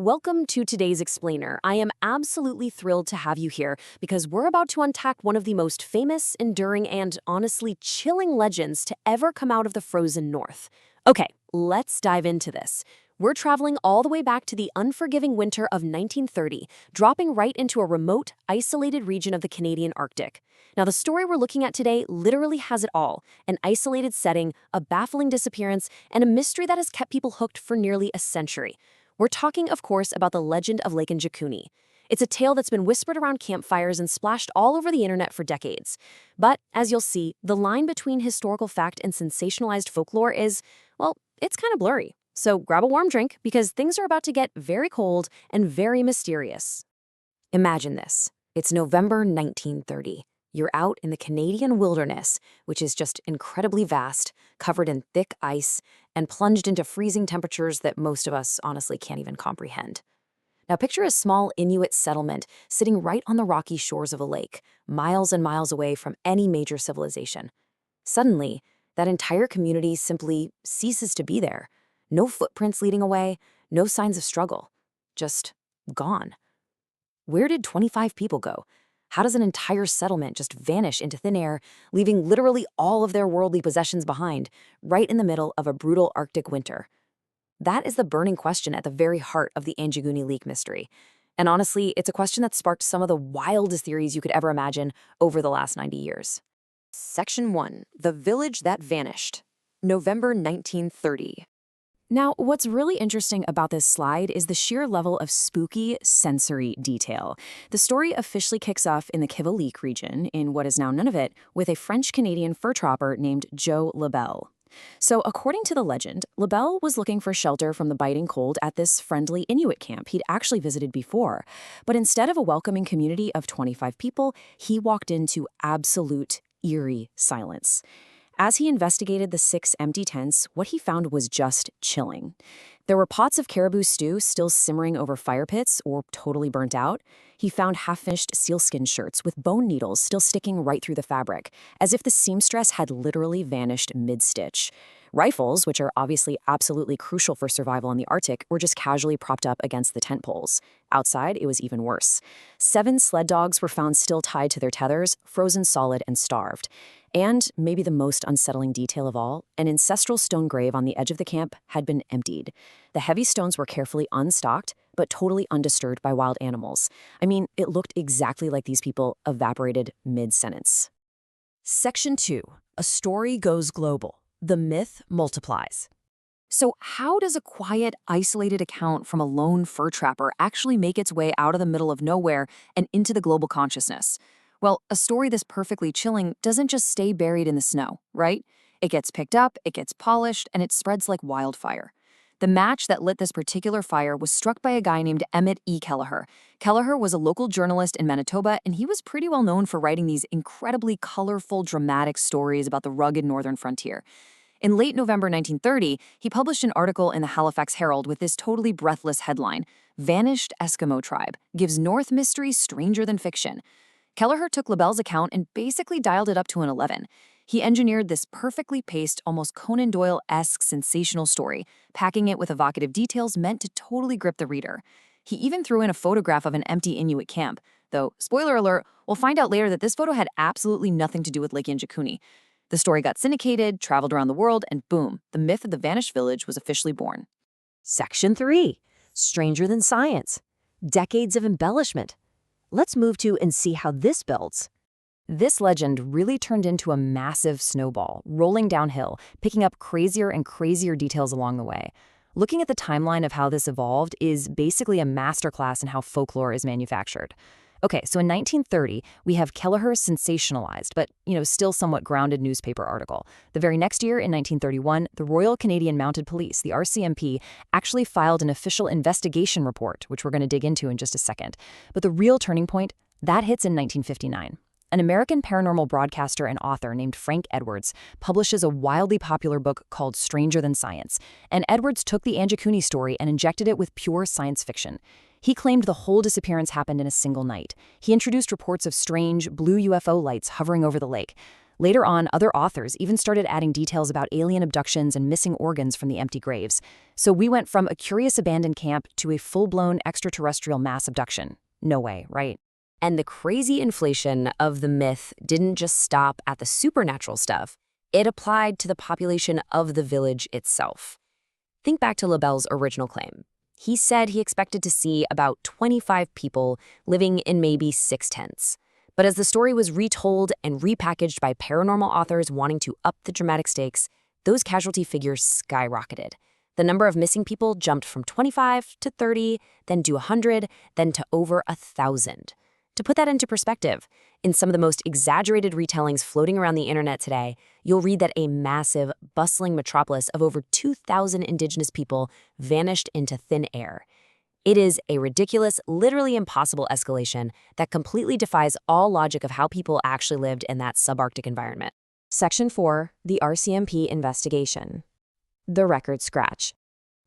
welcome to today's Explainer. I am absolutely thrilled to have you here because we're about to unpack one of the most famous, enduring, and honestly chilling legends to ever come out of the frozen north. Okay, let's dive into this. We're traveling all the way back to the unforgiving winter of 1930, dropping right into a remote, isolated region of the Canadian Arctic. Now, the story we're looking at today literally has it all: an isolated setting, a baffling disappearance, and a mystery that has kept people hooked for nearly a century. We're talking, of course, about the legend of Lake Anjikuni. It's a tale that's been whispered around campfires and splashed all over the internet for decades. But, as you'll see, the line between historical fact and sensationalized folklore is, well, it's kind of blurry. So grab a warm drink because things are about to get very cold and very mysterious. Imagine this. It's November 1930. You're out in the Canadian wilderness, which is just incredibly vast, covered in thick ice, and plunged into freezing temperatures that most of us honestly can't even comprehend. Now picture a small Inuit settlement sitting right on the rocky shores of a lake, miles and miles away from any major civilization. Suddenly, that entire community simply ceases to be there. No footprints leading away, no signs of struggle. Just gone. Where did 25 people go? How does an entire settlement just vanish into thin air, leaving literally all of their worldly possessions behind, right in the middle of a brutal Arctic winter? That is the burning question at the very heart of the Anjikuni Lake Mystery. And honestly, it's a question that sparked some of the wildest theories you could ever imagine over the last 90 years. Section 1. The Village That Vanished. November 1930. Now, what's really interesting about this slide is the sheer level of spooky sensory detail. The story officially kicks off in the Kivalliq region, in what is now Nunavut, with a French-Canadian fur trapper named Joe Labelle. So, according to the legend, Labelle was looking for shelter from the biting cold at this friendly Inuit camp he'd actually visited before. But instead of a welcoming community of 25 people, he walked into absolute, eerie silence. As he investigated the 6 empty tents, what he found was just chilling. There were pots of caribou stew still simmering over fire pits or totally burnt out. He found half-finished sealskin shirts with bone needles still sticking right through the fabric, as if the seamstress had literally vanished mid-stitch. Rifles, which are obviously absolutely crucial for survival in the Arctic, were just casually propped up against the tent poles. Outside, it was even worse. 7 sled dogs were found still tied to their tethers, frozen solid and starved. And, maybe the most unsettling detail of all, an ancestral stone grave on the edge of the camp had been emptied. The heavy stones were carefully unstocked, but totally undisturbed by wild animals. I mean, it looked exactly like these people evaporated mid-sentence. Section 2. A story goes global. The myth multiplies. So how does a quiet, isolated account from a lone fur trapper actually make its way out of the middle of nowhere and into the global consciousness? Well, a story this perfectly chilling doesn't just stay buried in the snow, right? It gets picked up, it gets polished, and it spreads like wildfire. The match that lit this particular fire was struck by a guy named Emmett E. Kelleher. Kelleher was a local journalist in Manitoba, and he was pretty well known for writing these incredibly colorful, dramatic stories about the rugged northern frontier. In late November 1930, he published an article in the Halifax Herald with this totally breathless headline: "Vanished Eskimo Tribe Gives North Mystery Stranger Than Fiction." Kelleher took Labelle's account and basically dialed it up to an 11. He engineered this perfectly paced, almost Conan Doyle-esque sensational story, packing it with evocative details meant to totally grip the reader. He even threw in a photograph of an empty Inuit camp, though, spoiler alert, we'll find out later that this photo had absolutely nothing to do with Lake Anjikuni. The story got syndicated, traveled around the world, and boom, the myth of the vanished village was officially born. Section 3. Stranger Than Science. Decades of embellishment. Let's move to and see how this builds. This legend really turned into a massive snowball, rolling downhill, picking up crazier and crazier details along the way. Looking at the timeline of how this evolved is basically a masterclass in how folklore is manufactured. Okay, so in 1930, we have Kelleher's sensationalized, but, still somewhat grounded newspaper article. The very next year, in 1931, the Royal Canadian Mounted Police, the RCMP, actually filed an official investigation report, which we're going to dig into in just a second. But the real turning point, that hits in 1959. An American paranormal broadcaster and author named Frank Edwards publishes a wildly popular book called Stranger Than Science, and Edwards took the Anjikuni story and injected it with pure science fiction. He claimed the whole disappearance happened in a single night. He introduced reports of strange, blue UFO lights hovering over the lake. Later on, other authors even started adding details about alien abductions and missing organs from the empty graves. So we went from a curious abandoned camp to a full-blown extraterrestrial mass abduction. No way, right? And the crazy inflation of the myth didn't just stop at the supernatural stuff. It applied to the population of the village itself. Think back to Labelle's original claim. He said he expected to see about 25 people living in maybe 6 tents. But as the story was retold and repackaged by paranormal authors wanting to up the dramatic stakes, those casualty figures skyrocketed. The number of missing people jumped from 25 to 30, then to 100, then to over 1,000. To put that into perspective, in some of the most exaggerated retellings floating around the internet today, you'll read that a massive, bustling metropolis of over 2,000 indigenous people vanished into thin air. It is a ridiculous, literally impossible escalation that completely defies all logic of how people actually lived in that subarctic environment. Section 4, the RCMP investigation. The record scratch.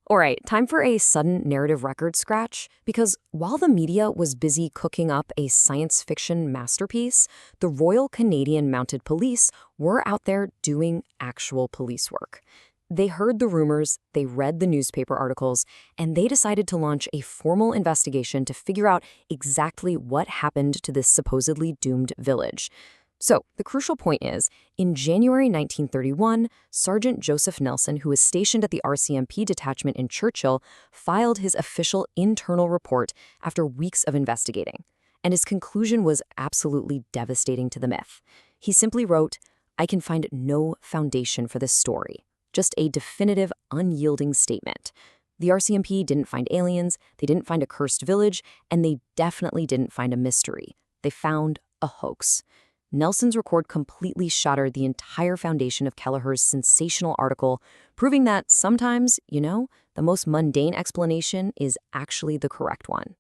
All right, time for a sudden narrative record scratch, because while the media was busy cooking up a science fiction masterpiece, the Royal Canadian Mounted Police were out there doing actual police work. They heard the rumors, they read the newspaper articles, and they decided to launch a formal investigation to figure out exactly what happened to this supposedly doomed village. So, the crucial point is, in January 1931, Sergeant Joseph Nelson, who was stationed at the RCMP detachment in Churchill, filed his official internal report after weeks of investigating. And his conclusion was absolutely devastating to the myth. He simply wrote, "I can find no foundation for this story. Just a definitive, unyielding statement. The RCMP didn't find aliens, they didn't find a cursed village, and they definitely didn't find a mystery. They found a hoax." Nelson's record completely shattered the entire foundation of Kelleher's sensational article, proving that sometimes, the most mundane explanation is actually the correct one.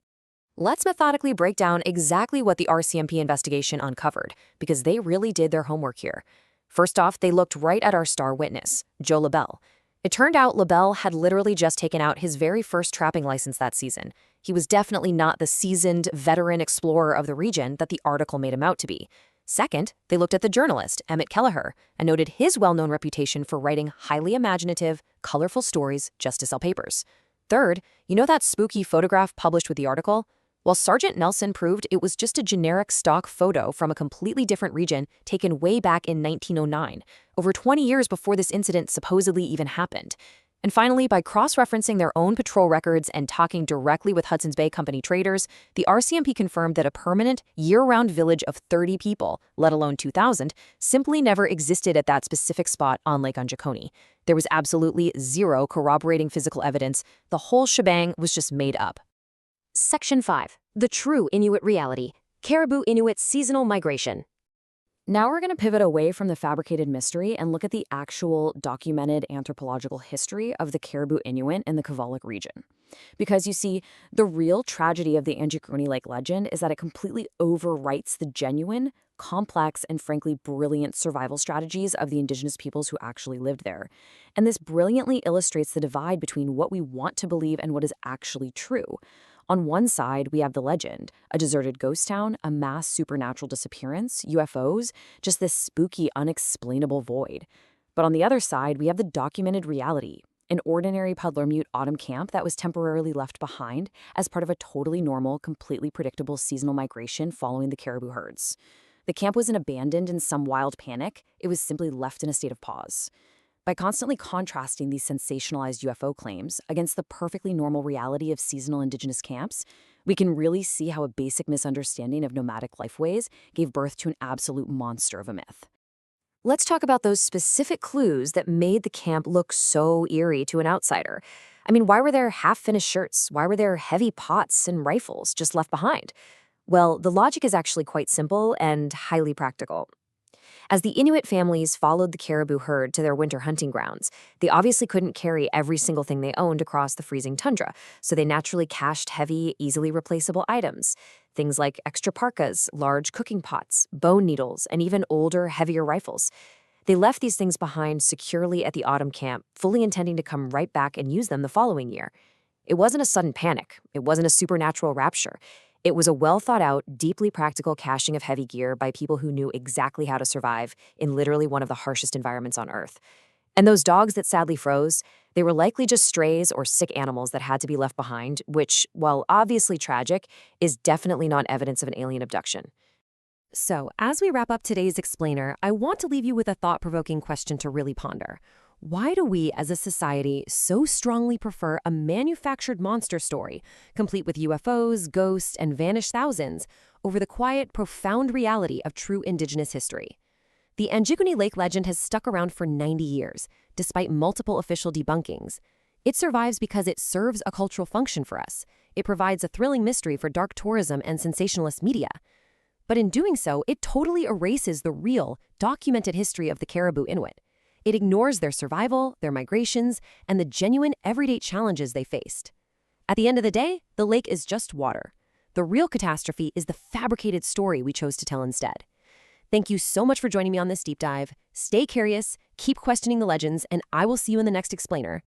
Let's methodically break down exactly what the RCMP investigation uncovered, because they really did their homework here. First off, they looked right at our star witness, Joe Labelle. It turned out Labelle had literally just taken out his very first trapping license that season. He was definitely not the seasoned, veteran explorer of the region that the article made him out to be. Second, they looked at the journalist, Emmett Kelleher, and noted his well-known reputation for writing highly imaginative, colorful stories just to sell papers. Third, that spooky photograph published with the article? Well, Sergeant Nelson proved it was just a generic stock photo from a completely different region taken way back in 1909, over 20 years before this incident supposedly even happened. And finally, by cross-referencing their own patrol records and talking directly with Hudson's Bay Company traders, the RCMP confirmed that a permanent, year-round village of 30 people, let alone 2,000, simply never existed at that specific spot on Lake Anjikuni. There was absolutely zero corroborating physical evidence. The whole shebang was just made up. Section 5. The true Inuit reality. Caribou Inuit seasonal migration. Now we're going to pivot away from the fabricated mystery and look at the actual documented anthropological history of the Caribou Inuit in the Kvalik region. Because you see, the real tragedy of the Anjikuni Lake legend is that it completely overwrites the genuine, complex, and frankly brilliant survival strategies of the indigenous peoples who actually lived there. And this brilliantly illustrates the divide between what we want to believe and what is actually true. On one side, we have the legend, a deserted ghost town, a mass supernatural disappearance, UFOs, just this spooky, unexplainable void. But on the other side, we have the documented reality, an ordinary Puddler-Mute autumn camp that was temporarily left behind as part of a totally normal, completely predictable seasonal migration following the caribou herds. The camp wasn't abandoned in some wild panic, it was simply left in a state of pause. By constantly contrasting these sensationalized UFO claims against the perfectly normal reality of seasonal indigenous camps, we can really see how a basic misunderstanding of nomadic lifeways gave birth to an absolute monster of a myth. Let's talk about those specific clues that made the camp look so eerie to an outsider. I mean, why were there half-finished shirts? Why were there heavy pots and rifles just left behind? Well, the logic is actually quite simple and highly practical. As the Inuit families followed the caribou herd to their winter hunting grounds, they obviously couldn't carry every single thing they owned across the freezing tundra, so they naturally cached heavy, easily replaceable items. Things like extra parkas, large cooking pots, bone needles, and even older, heavier rifles. They left these things behind securely at the autumn camp, fully intending to come right back and use them the following year. It wasn't a sudden panic. It wasn't a supernatural rapture. It was a well-thought-out, deeply practical caching of heavy gear by people who knew exactly how to survive in literally one of the harshest environments on Earth. And those dogs that sadly froze, they were likely just strays or sick animals that had to be left behind, which, while obviously tragic, is definitely not evidence of an alien abduction. So, as we wrap up today's explainer, I want to leave you with a thought-provoking question to really ponder. Why do we, as a society, so strongly prefer a manufactured monster story, complete with UFOs, ghosts, and vanished thousands, over the quiet, profound reality of true indigenous history? The Anjikuni Lake legend has stuck around for 90 years, despite multiple official debunkings. It survives because it serves a cultural function for us. It provides a thrilling mystery for dark tourism and sensationalist media. But in doing so, it totally erases the real, documented history of the Caribou Inuit. It ignores their survival, their migrations, and the genuine everyday challenges they faced. At the end of the day, the lake is just water. The real catastrophe is the fabricated story we chose to tell instead. Thank you so much for joining me on this deep dive. Stay curious, keep questioning the legends, and I will see you in the next explainer.